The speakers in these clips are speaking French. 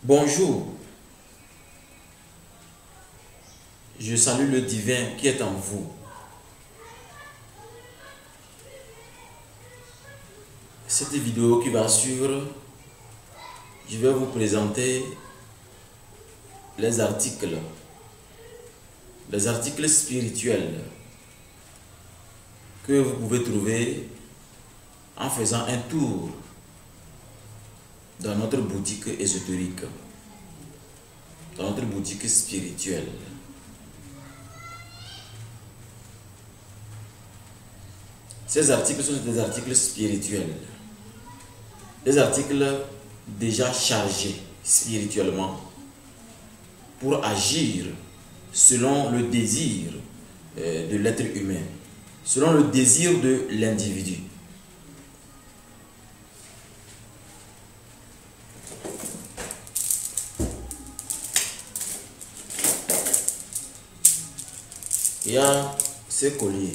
Bonjour, je salue le divin qui est en vous. Cette vidéo qui va suivre, je vais vous présenter les articles spirituels que vous pouvez trouver en faisant un tour dans notre boutique ésotérique, dans notre boutique spirituelle. Ces articles sont des articles spirituels, des articles déjà chargés spirituellement pour agir selon le désir de l'être humain, selon le désir de l'individu. Il y a ces colliers.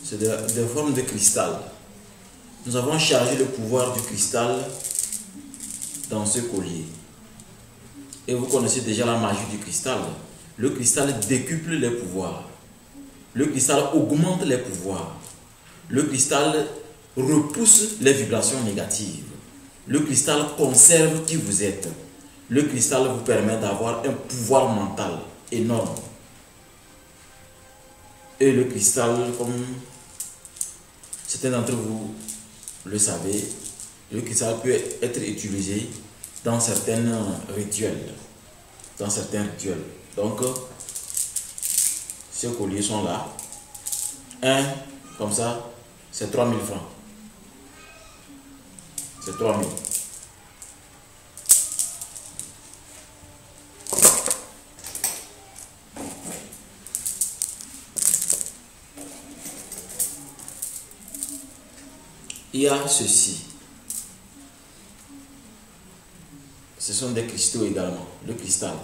C'est des formes de cristal. Nous avons chargé le pouvoir du cristal dans ce collier. Et vous connaissez déjà la magie du cristal. Le cristal décuple les pouvoirs. Le cristal augmente les pouvoirs. Le cristal repousse les vibrations négatives. Le cristal conserve qui vous êtes. Le cristal vous permet d'avoir un pouvoir mental énorme. Et le cristal, comme certains d'entre vous le savez, le cristal peut être utilisé dans certains rituels. Donc, ces colliers sont là. Un, comme ça, c'est 3000 francs. C'est 3000. Il y a ceci. Ce sont des cristaux également, le cristal.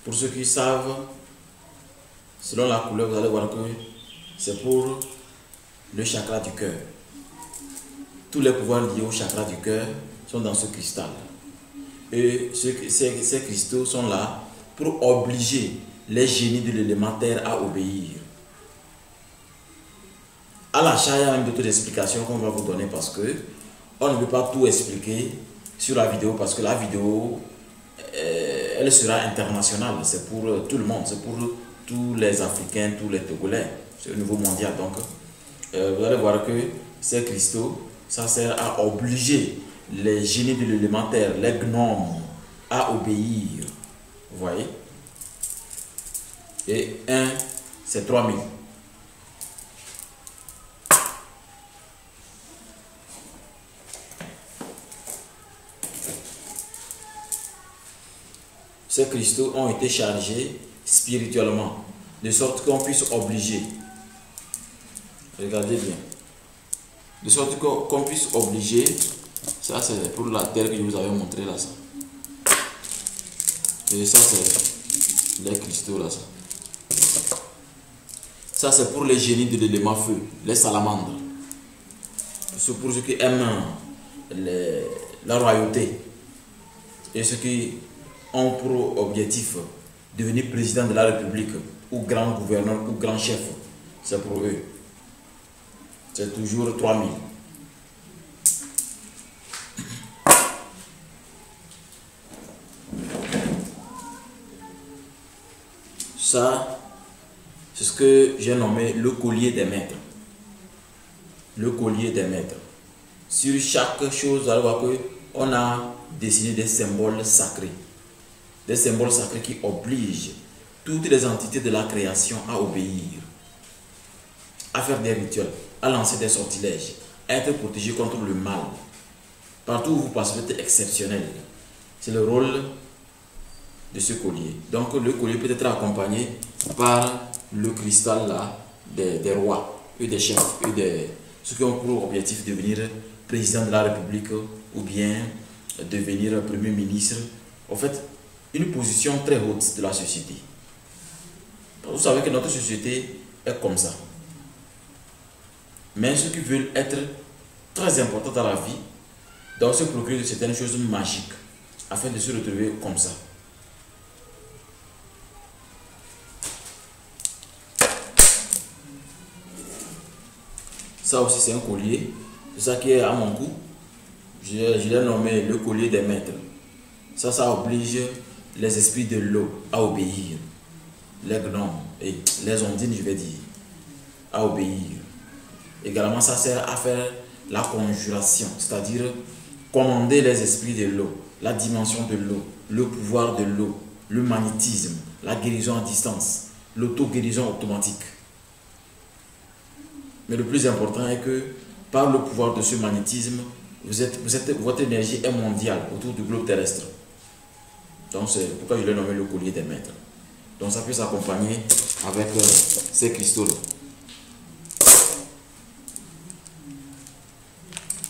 Pour ceux qui savent, selon la couleur, vous allez voir que c'est pour le chakra du cœur. Tous les pouvoirs liés au chakra du cœur sont dans ce cristal. Et ces cristaux sont là pour obliger les génies de l'élémentaire à obéir. À l'achat, il y a même d'autres explications qu'on va vous donner parce que on ne peut pas tout expliquer sur la vidéo parce que la vidéo, elle sera internationale. C'est pour tout le monde, c'est pour tous les Africains, tous les Togolais. C'est au niveau mondial. Donc, vous allez voir que ces cristaux, ça sert à obliger les génies de l'élémentaire, les gnomes, à obéir. Vous voyez? Et un, c'est 3000. Ces cristaux ont été chargés spirituellement, de sorte qu'on puisse obliger. Regardez bien. De sorte qu'on puisse obliger. Ça, c'est pour la terre que je vous avais montré là. Ça. Et ça, c'est les cristaux là. Ça, c'est pour les génies de l'élément feu, les salamandres. C'est pour ceux qui aiment la royauté. Et ceux qui ont pour objectif devenir président de la République ou grand gouverneur ou grand chef. C'est pour eux. C'est toujours 3000. Ça, c'est ce que j'ai nommé le collier des maîtres. Le collier des maîtres. Sur chaque chose, vous allez voir qu'on a dessiné des symboles sacrés. Des symboles sacrés qui obligent toutes les entités de la création à obéir, à faire des rituels, à lancer des sortilèges, à être protégés contre le mal. Partout où vous passez, vous êtes exceptionnel. C'est le rôle de ce collier. Donc le collier peut être accompagné par le cristal là des rois, et des chefs, et ceux qui ont pour objectif de devenir président de la République ou bien devenir premier ministre. En fait, une position très haute de la société. Vous savez que notre société est comme ça. Mais ceux qui veulent être très importants dans la vie Donc se procurer de certaines choses magiques afin de se retrouver comme ça. Ça aussi c'est un collier. C'est ça qui est à mon goût. Je l'ai nommé le collier des maîtres. Ça oblige les esprits de l'eau à obéir. Les gnomes et les ondines, je vais dire, à obéir. Également, ça sert à faire la conjuration, c'est-à-dire commander les esprits de l'eau, la dimension de l'eau, le pouvoir de l'eau, le magnétisme, la guérison à distance, l'auto-guérison automatique. Mais le plus important est que par le pouvoir de ce magnétisme, votre énergie est mondiale autour du globe terrestre. Donc c'est pourquoi je l'ai nommé le collier des maîtres. Donc ça peut s'accompagner avec ces cristaux-là.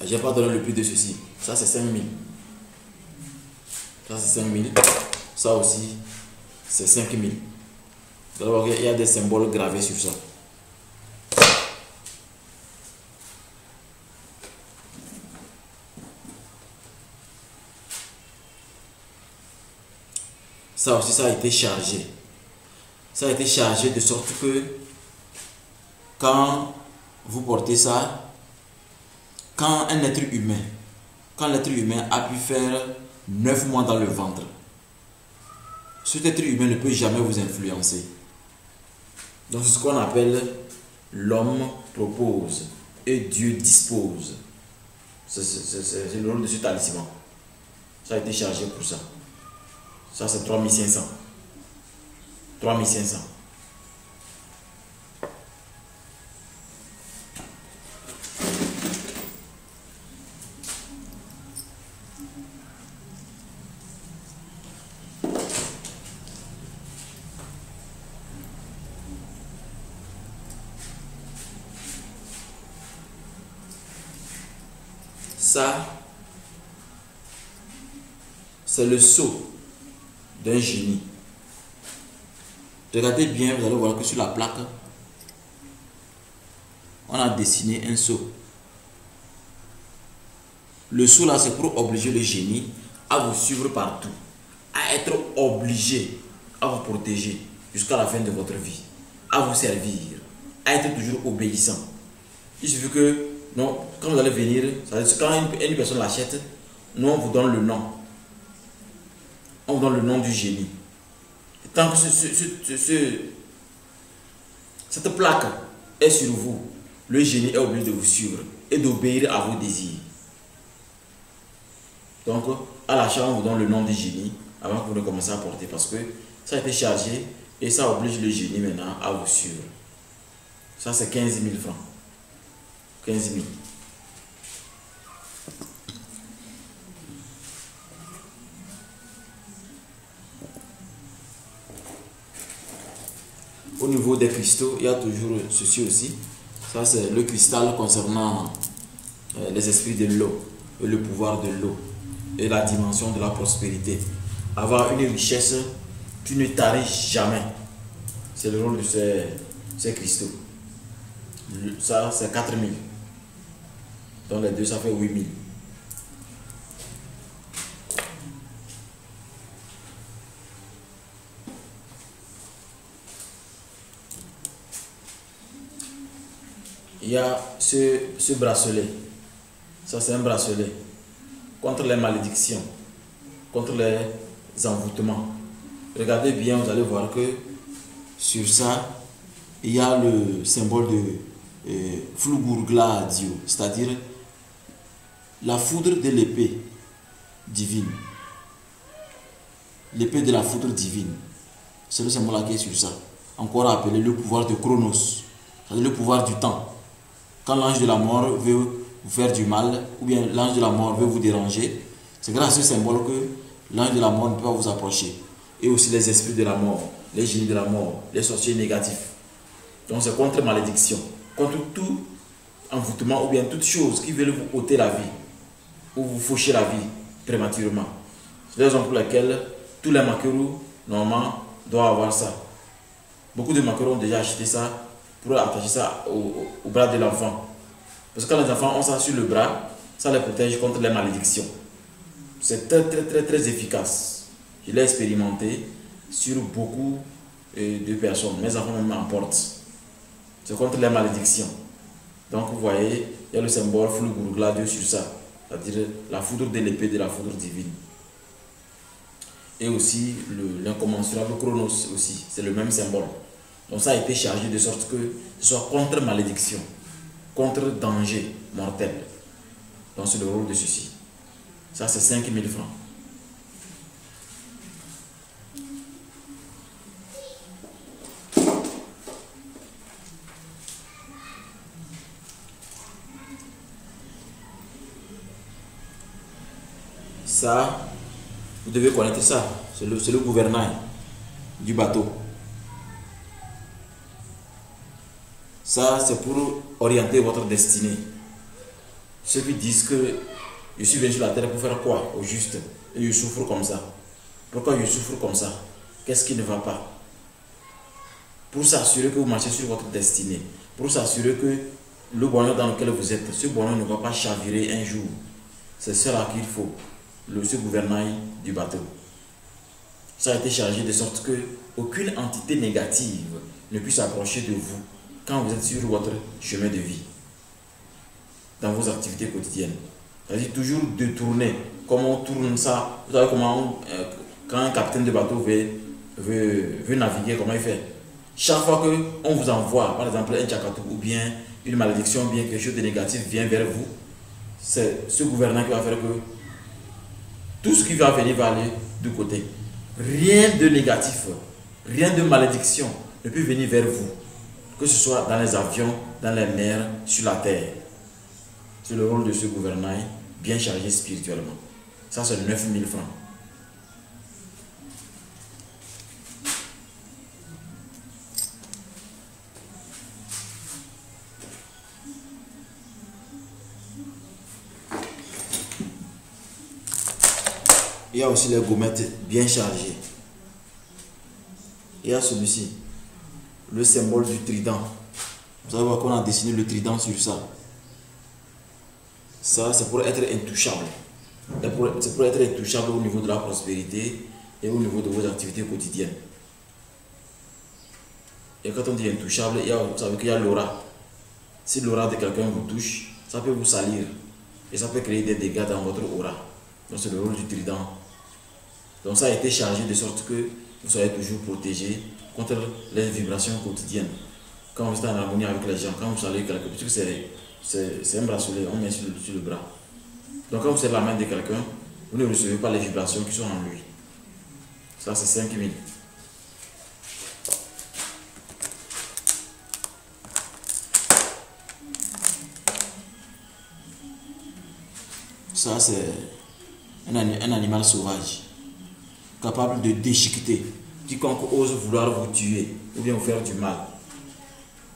Je n'ai pas donné le prix de ceci. Ça c'est 5000. Ça c'est 5000. Ça aussi c'est 5000. Alors il y a des symboles gravés sur ça. Ça aussi, ça a été chargé. Ça a été chargé de sorte que quand vous portez ça, quand l'être humain a pu faire 9 mois dans le ventre, cet être humain ne peut jamais vous influencer. Donc c'est ce qu'on appelle l'homme propose et Dieu dispose. C'est le rôle de ce talisman. Ça a été chargé pour ça. Ça c'est 3500. 3500. Ça, c'est le sceau d'un génie. Regardez bien, vous allez voir que sur la plaque, on a dessiné un sceau. Le sceau là, c'est pour obliger le génie à vous suivre partout, à être obligé à vous protéger jusqu'à la fin de votre vie, à vous servir, à être toujours obéissant. Il suffit que, non, quand vous allez venir, quand une personne l'achète, nous on vous donne le nom. On vous donne le nom du génie. Et tant que cette plaque est sur vous, le génie est obligé de vous suivre et d'obéir à vos désirs. Donc, à l'achat, on vous donne le nom du génie avant que vous ne commenciez à porter parce que ça a été chargé et ça oblige le génie maintenant à vous suivre. Ça, c'est 15 000 francs. 15 000. Au niveau des cristaux, il y a toujours ceci aussi. Ça, c'est le cristal concernant les esprits de l'eau et le pouvoir de l'eau et la dimension de la prospérité. Avoir une richesse, tu ne t'arrives jamais. C'est le rôle de ces cristaux. Ça, c'est 4 000. Donc les deux, ça fait 8 000. Il y a ce bracelet. Ça, c'est un bracelet contre les malédictions, contre les envoûtements. Regardez bien, vous allez voir que sur ça, il y a le symbole de Flugurgladio, c'est-à-dire la foudre de l'épée divine. L'épée de la foudre divine. C'est le symbole qui est sur ça. Encore appelé le pouvoir de Chronos, c'est-à-dire le pouvoir du temps. Quand l'ange de la mort veut vous faire du mal, ou bien l'ange de la mort veut vous déranger, c'est grâce à ce symbole que l'ange de la mort ne peut pas vous approcher. Et aussi les esprits de la mort, les génies de la mort, les sorciers négatifs. Donc c'est contre malédiction, contre tout envoûtement ou bien toute chose qui veut vous ôter la vie ou vous faucher la vie prématurément. C'est la raison pour laquelle tous les maquereaux, normalement, doivent avoir ça. Beaucoup de maquereaux ont déjà acheté ça pour attacher ça au bras de l'enfant. Parce que quand les enfants ont ça sur le bras, Ça les protège contre les malédictions. C'est très efficace. Je l'ai expérimenté sur beaucoup de personnes. Mes enfants même emportent. C'est contre les malédictions. Donc vous voyez, il y a le symbole Fulgurugla sur ça. C'est-à-dire la foudre de l'épée de la foudre divine. Et aussi l'incommensurable Chronos aussi. C'est le même symbole. Donc ça a été chargé de sorte que ce soit contre malédiction, contre danger mortel. Donc c'est le rôle de ceci. Ça c'est 5 000 francs. Ça, vous devez connaître ça. C'est le gouvernail du bateau. Ça, c'est pour orienter votre destinée. Ceux qui disent que je suis venu sur la terre pour faire quoi au juste et je souffre comme ça. Pourquoi je souffre comme ça? Qu'est-ce qui ne va pas? Pour s'assurer que vous marchez sur votre destinée. Pour s'assurer que le bonheur dans lequel vous êtes, ce bonheur ne va pas chavirer un jour. C'est cela qu'il faut. Ce gouvernail du bateau. Ça a été chargé de sorte que aucune entité négative ne puisse approcher de vous quand vous êtes sur votre chemin de vie, dans vos activités quotidiennes. C'est-à-dire toujours de tourner, comme on tourne ça. Vous savez comment, quand un capitaine de bateau veut naviguer, comment il fait? Chaque fois qu'on vous envoie, par exemple, un tchakatou ou bien une malédiction, ou bien quelque chose de négatif vient vers vous, c'est ce gouvernant qui va faire que tout ce qui va venir va aller du côté. Rien de négatif, rien de malédiction ne peut venir vers vous. Que ce soit dans les avions, dans les mers, sur la terre. C'est le rôle de ce gouvernail, bien chargé spirituellement. Ça, c'est 9 000 francs. Il y a aussi les gommettes bien chargées. Il y a celui-ci, le symbole du trident. Vous savez voir qu'on a dessiné le trident sur ça. Ça, c'est pour être intouchable. C'est pour être intouchable au niveau de la prospérité et au niveau de vos activités quotidiennes. Et quand on dit intouchable, vous savez qu'il y a l'aura. Si l'aura de quelqu'un vous touche, ça peut vous salir. Et ça peut créer des dégâts dans votre aura. Donc c'est le rôle du trident. Donc ça a été chargé de sorte que vous soyez toujours protégé contre les vibrations quotidiennes. Quand vous êtes en harmonie avec les gens, quand vous saluez quelqu'un, parce que c'est un bracelet, on met sur le bras. Donc quand vous êtes la main de quelqu'un, vous ne recevez pas les vibrations qui sont en lui. Ça c'est 5 000. Ça c'est un animal sauvage, capable de déchiqueter quiconque ose vouloir vous tuer ou bien vous faire du mal.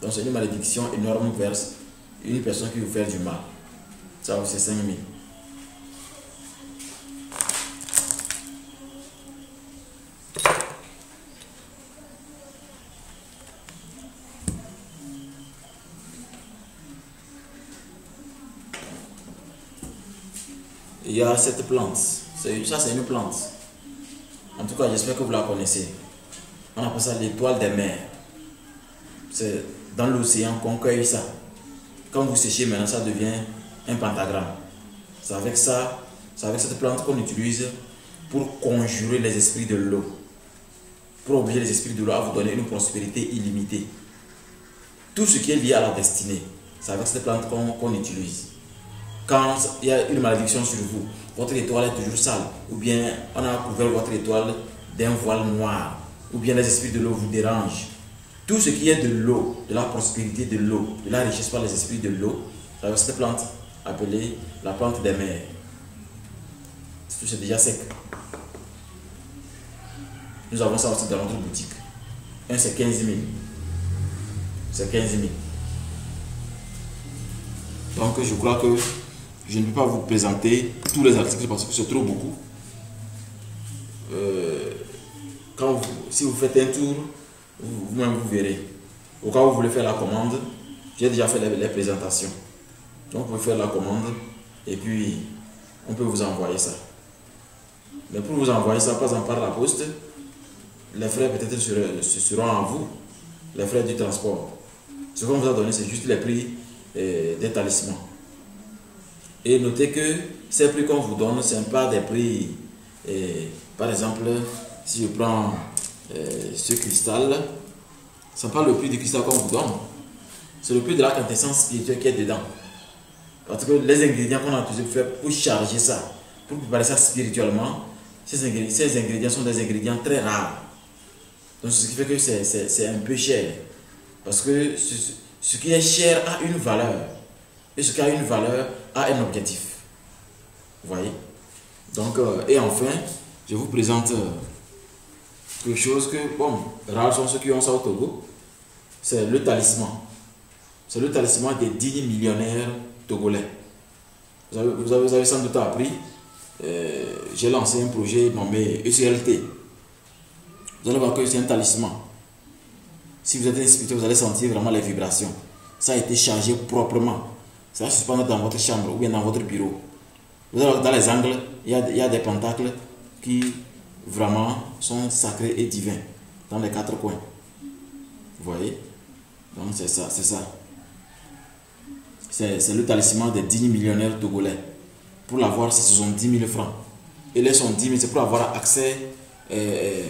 Donc c'est une malédiction énorme vers une personne qui vous fait du mal. Ça aussi c'est 5 000. Il y a cette plante. Ça c'est une plante. En tout cas, j'espère que vous la connaissez. On appelle ça l'étoile des mers. C'est dans l'océan qu'on cueille ça. Quand vous séchez maintenant, ça devient un pentagramme. C'est avec cette plante qu'on utilise pour conjurer les esprits de l'eau. Pour obliger les esprits de l'eau à vous donner une prospérité illimitée. Tout ce qui est lié à la destinée, c'est avec cette plante qu'on utilise. Quand il y a une malédiction sur vous, votre étoile est toujours sale, ou bien on a couvert votre étoile d'un voile noir, ou bien les esprits de l'eau vous dérangent. Tout ce qui est de l'eau, de la prospérité de l'eau, de la richesse par les esprits de l'eau, c'est cette plante appelée la plante des mers. C'est déjà sec. Nous avons ça aussi dans notre boutique. Un c'est 15 000. C'est 15 000. Donc je crois que je ne peux pas vous présenter tous les articles parce que c'est trop beaucoup. Si vous faites un tour, vous-même vous verrez. Au cas où vous voulez faire la commande, j'ai déjà fait les présentations. Donc vous pouvez faire la commande et puis on peut vous envoyer ça. Mais pour vous envoyer ça, par exemple par la poste, les frais peut-être seront à vous, les frais du transport. Ce qu'on vous a donné, c'est juste les prix des talismans. Et notez que ces prix qu'on vous donne, ce n'est pas des prix, par exemple, si je prends ce cristal, ce n'est pas le prix du cristal qu'on vous donne, c'est le prix de la quintessence spirituelle qui est dedans. Parce que les ingrédients qu'on a utilisés pour charger ça, pour préparer ça spirituellement, ces ingrédients sont des ingrédients très rares. Donc ce qui fait que c'est un peu cher. Parce que ce qui est cher a une valeur. Et ce qui a une valeur a un objectif. Vous voyez? Donc, et enfin, je vous présente quelque chose que, bon, rares sont ceux qui ont ça au Togo. C'est le talisman. C'est le talisman des 10 millionnaires togolais. Vous avez sans doute appris. J'ai lancé un projet nommé ECLT. Vous allez voir que c'est un talisman. Si vous êtes inspecteur, vous allez sentir vraiment les vibrations. Ça a été chargé proprement. Ça va se suspendre dans votre chambre ou bien dans votre bureau. Vous allez voir, dans les angles, il y a des pentacles qui vraiment sont sacrés et divins dans les 4 coins. Vous voyez? Donc c'est ça, c'est ça. C'est le talisman des 10 millionnaires togolais. Pour l'avoir, ce sont 10 000 francs. Et les sont 10 000, c'est pour avoir accès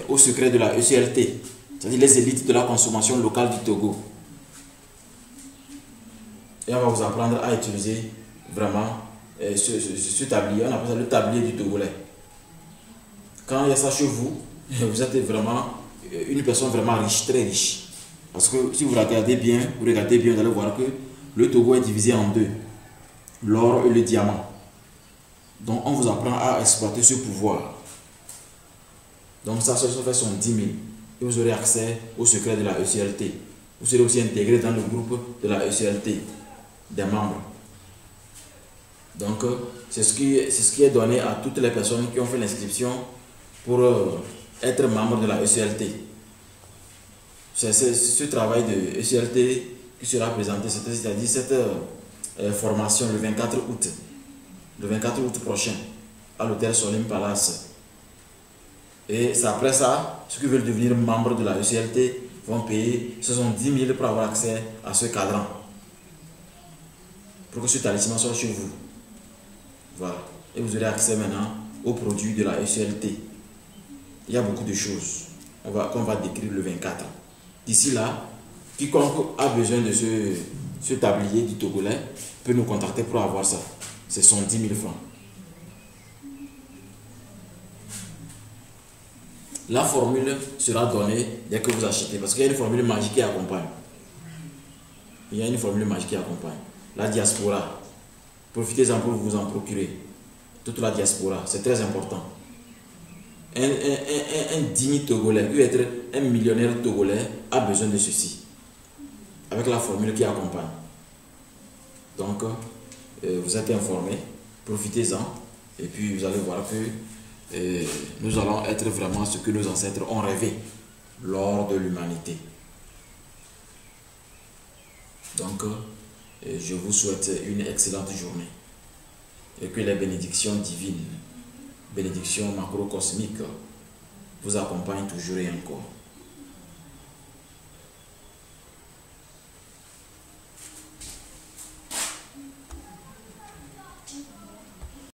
au secret de la ECLT. C'est-à-dire les élites de la consommation locale du Togo. Et on va vous apprendre à utiliser vraiment ce tablier. On appelle ça le tablier du Togolais. Quand il y a ça chez vous, vous êtes vraiment une personne vraiment riche, très riche. Parce que si vous regardez bien, vous allez voir que le Togo est divisé en deux. L'or et le diamant. Donc on vous apprend à exploiter ce pouvoir. Donc ça fait son 10 000. Et vous aurez accès au secret de la ECLT. Vous serez aussi intégré dans le groupe de la ECLT, des membres. Donc c'est ce qui est donné à toutes les personnes qui ont fait l'inscription pour être membre de la ECLT. C'est ce travail de ECLT qui sera présenté, c'est-à-dire cette formation le 24 août. Le 24 août prochain, à l'hôtel Solim Palace. Et c'est après ça, ceux qui veulent devenir membres de la ECLT vont payer 70 000 pour avoir accès à ce cadran. Pour que ce talisman soit chez vous. Voilà. Et vous aurez accès maintenant aux produits de la ECLT. Il y a beaucoup de choses qu'on va décrire le 24. D'ici là, quiconque a besoin de ce tablier du Togolais peut nous contacter pour avoir ça. C'est son 10 000 francs. La formule sera donnée dès que vous achetez. Parce qu'il y a une formule magique qui accompagne. Il y a une formule magique qui accompagne. La diaspora. Profitez-en pour vous en procurer. Toute la diaspora. C'est très important. Un digne Togolais, qui veut être un millionnaire Togolais, a besoin de ceci. Avec la formule qui accompagne. Donc, vous êtes informés. Profitez-en. Et puis, vous allez voir que nous allons être vraiment ce que nos ancêtres ont rêvé lors de l'humanité. Donc, je vous souhaite une excellente journée et que les bénédictions divines, bénédictions macrocosmiques, vous accompagnent toujours et encore.